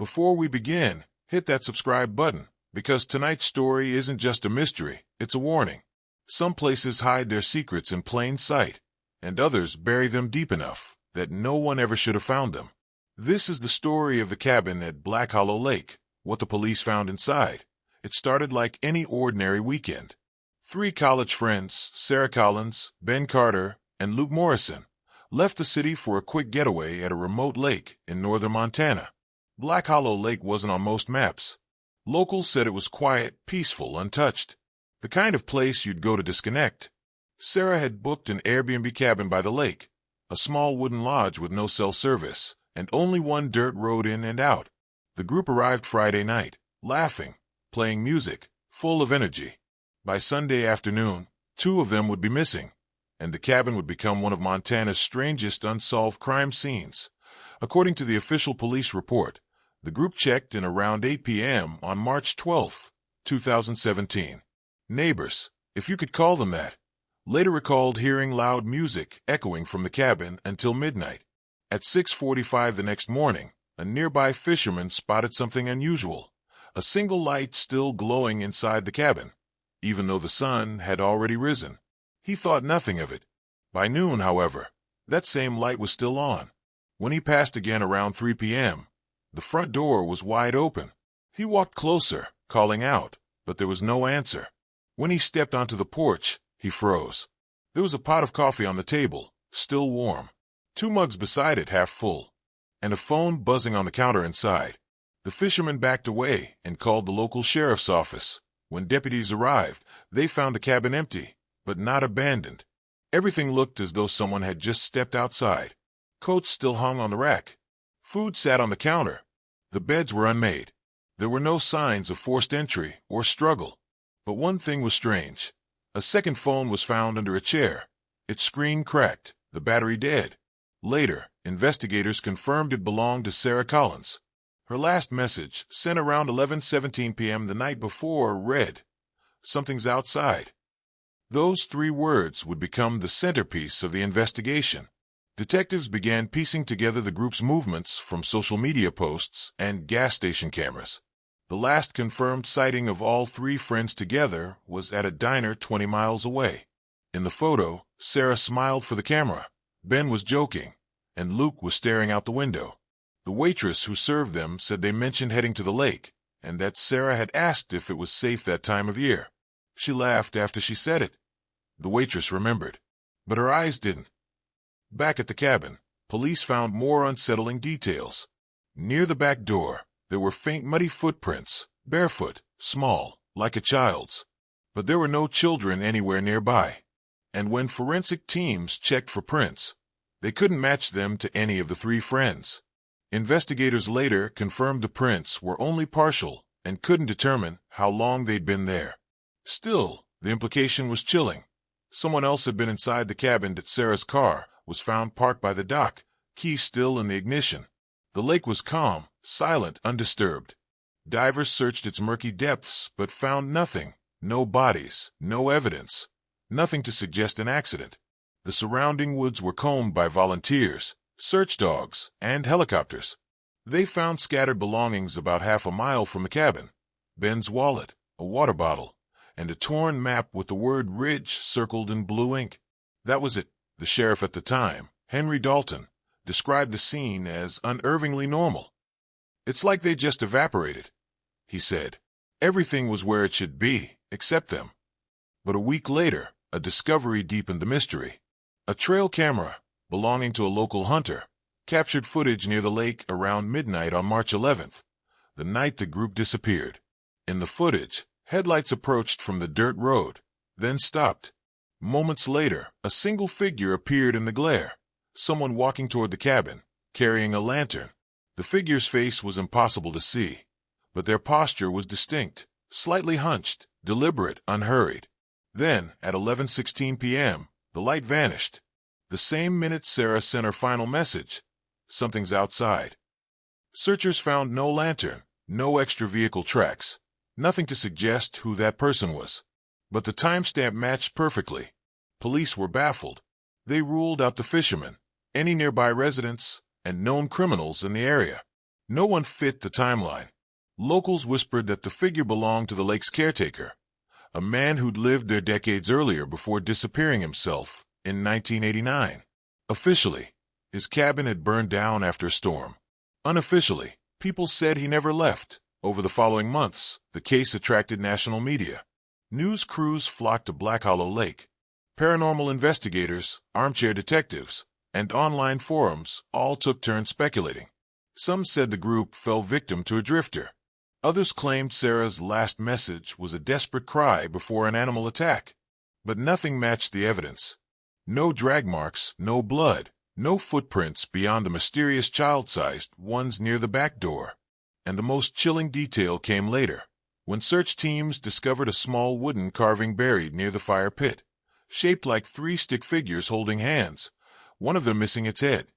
Before we begin, hit that subscribe button, because tonight's story isn't just a mystery, it's a warning. Some places hide their secrets in plain sight, and others bury them deep enough that no one ever should have found them. This is the story of the cabin at Black Hollow Lake, what the police found inside. It started like any ordinary weekend. 3 college friends, Sarah Collins, Ben Carter, and Luke Morrison, left the city for a quick getaway at a remote lake in northern Montana. Black Hollow Lake wasn't on most maps. Locals said it was quiet, peaceful, untouched. The kind of place you'd go to disconnect. Sarah had booked an Airbnb cabin by the lake, a small wooden lodge with no cell service, and only one dirt road in and out. The group arrived Friday night, laughing, playing music, full of energy. By Sunday afternoon, 2 of them would be missing, and the cabin would become one of Montana's strangest unsolved crime scenes. According to the official police report, the group checked in around 8 p.m. on March 12, 2017. Neighbors, if you could call them that, later recalled hearing loud music echoing from the cabin until midnight. At 6:45 the next morning, a nearby fisherman spotted something unusual, a single light still glowing inside the cabin, even though the sun had already risen. He thought nothing of it. By noon, however, that same light was still on. When he passed again around 3 p.m., the front door was wide open. He walked closer, calling out, but there was no answer. When he stepped onto the porch, he froze. There was a pot of coffee on the table, still warm, 2 mugs beside it half full, and a phone buzzing on the counter inside. The fisherman backed away and called the local sheriff's office. When deputies arrived, they found the cabin empty, but not abandoned. Everything looked as though someone had just stepped outside. Coats still hung on the rack. Food sat on the counter. The beds were unmade. There were no signs of forced entry or struggle. But one thing was strange. A second phone was found under a chair. Its screen cracked, the battery dead. Later, investigators confirmed it belonged to Sarah Collins. Her last message, sent around 11:17 p.m. the night before, read, "Something's outside." Those 3 words would become the centerpiece of the investigation. Detectives began piecing together the group's movements from social media posts and gas station cameras. The last confirmed sighting of all 3 friends together was at a diner 20 miles away. In the photo, Sarah smiled for the camera, Ben was joking, and Luke was staring out the window. The waitress who served them said they mentioned heading to the lake, and that Sarah had asked if it was safe that time of year. She laughed after she said it. The waitress remembered, but her eyes didn't. Back at the cabin, police found more unsettling details. Near the back door, there were faint muddy footprints, barefoot, small, like a child's. But there were no children anywhere nearby. And when forensic teams checked for prints, they couldn't match them to any of the 3 friends. Investigators later confirmed the prints were only partial and couldn't determine how long they'd been there. Still, the implication was chilling. Someone else had been inside the cabin that Sarah's car was found parked by the dock, key still in the ignition. The lake was calm, silent, undisturbed. Divers searched its murky depths but found nothing, no bodies, no evidence, nothing to suggest an accident. The surrounding woods were combed by volunteers, search dogs, and helicopters. They found scattered belongings about half a mile from the cabin: Ben's wallet, a water bottle, and a torn map with the word Ridge circled in blue ink. That was it. The sheriff at the time, Henry Dalton, described the scene as unnervingly normal. "It's like they just evaporated," he said. "Everything was where it should be, except them." But a week later, a discovery deepened the mystery. A trail camera, belonging to a local hunter, captured footage near the lake around midnight on March 11th, the night the group disappeared. In the footage, headlights approached from the dirt road, then stopped. Moments later, a single figure appeared in the glare, someone walking toward the cabin, carrying a lantern. The figure's face was impossible to see, but their posture was distinct, slightly hunched, deliberate, unhurried. Then, at 11:16 p.m., the light vanished. The same minute Sarah sent her final message, "Something's outside." Searchers found no lantern, no extra vehicle tracks, nothing to suggest who that person was. But the timestamp matched perfectly. Police were baffled. They ruled out the fishermen, any nearby residents, and known criminals in the area. No one fit the timeline. Locals whispered that the figure belonged to the lake's caretaker, a man who'd lived there decades earlier before disappearing himself in 1989. Officially, his cabin had burned down after a storm. Unofficially, people said he never left. Over the following months, the case attracted national media. News crews flocked to Black Hollow Lake. Paranormal investigators, armchair detectives, and online forums all took turns speculating. Some said the group fell victim to a drifter. Others claimed Sarah's last message was a desperate cry before an animal attack. But nothing matched the evidence. No drag marks, no blood, no footprints beyond the mysterious child-sized ones near the back door. And the most chilling detail came later, when search teams discovered a small wooden carving buried near the fire pit, shaped like three stick figures holding hands, one of them missing its head.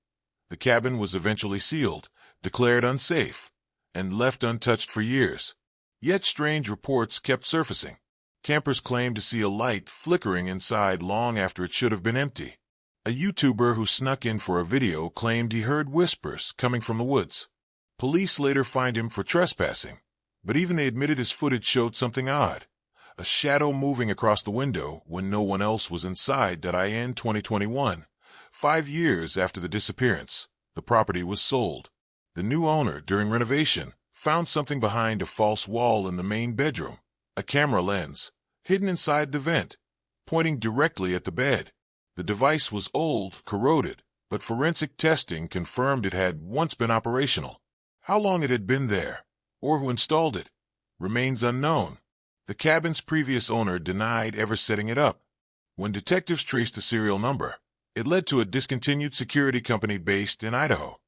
The cabin was eventually sealed, declared unsafe, and left untouched for years. Yet strange reports kept surfacing. Campers claimed to see a light flickering inside long after it should have been empty. A YouTuber who snuck in for a video claimed he heard whispers coming from the woods. Police later fined him for trespassing, but even they admitted his footage showed something odd. A shadow moving across the window when no one else was inside. In 2021, 5 years after the disappearance, the property was sold. The new owner, during renovation, found something behind a false wall in the main bedroom, a camera lens, hidden inside the vent, pointing directly at the bed. The device was old, corroded, but forensic testing confirmed it had once been operational. How long it had been there, or who installed it, remains unknown. The cabin's previous owner denied ever setting it up. When detectives traced the serial number, it led to a discontinued security company based in Idaho,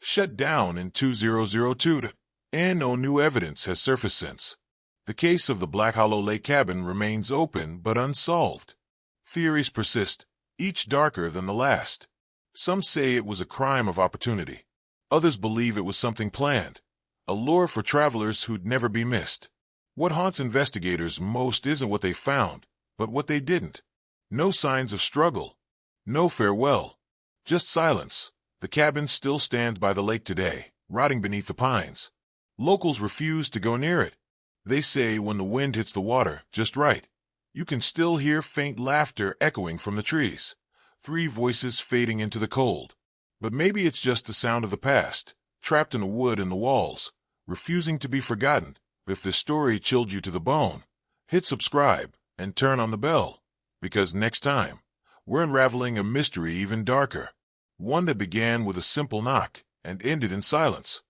shut down in 2002, and no new evidence has surfaced since. The case of the Black Hollow Lake cabin remains open but unsolved. Theories persist, each darker than the last. Some say it was a crime of opportunity. Others believe it was something planned, a lure for travelers who'd never be missed. What haunts investigators most isn't what they found, but what they didn't. No signs of struggle, no farewell, just silence. The cabin still stands by the lake today, rotting beneath the pines. Locals refuse to go near it. They say when the wind hits the water just right, you can still hear faint laughter echoing from the trees, 3 voices fading into the cold. But maybe it's just the sound of the past, trapped in the wood and the walls, refusing to be forgotten. If this story chilled you to the bone, hit subscribe and turn on the bell, because next time, we're unraveling a mystery even darker, one that began with a simple knock and ended in silence.